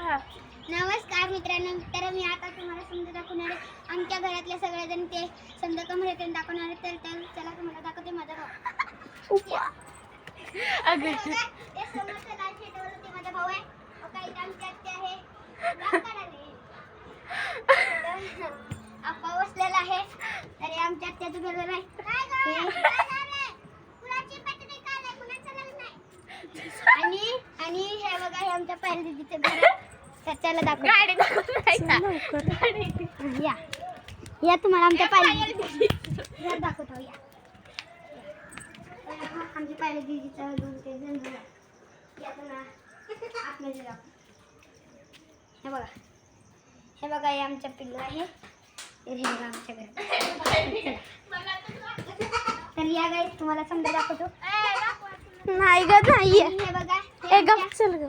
नमस्कार मित्रांनो, तर मी आता तुम्हाला समजा दाखवणार आहे. आमच्या घरातले सगळेजण ते समजा कमरे ते दाखवणार आहे. तर चला तुम्हाला दाखवते माझा भाऊ. अगं ते समोरचं लाल शेटवालं ते माझा भाऊ आहे. ओके, इथं आमची आत्या आहे. आप्पा बसलेला आहे. तर हे आमच्या आत्याचं घर आहे. आणि हे बघा, हे आमच्या पायल दीदीचं घर आहे. तर त्याला दाखव. या तुम्हाला आमच्या पायल घर दाखवतो. या आमच्या पायल दीदीचं घर ते जंगल आहे. या तुम्हाला आपलं दाखव. हे बघा हे आमच्या पिल्लू आहे. तर हे बघा आमच्या घर. तर या गाईस तुम्हाला समजा दाखवतो. नाही ग नाही हे बघा चल ग.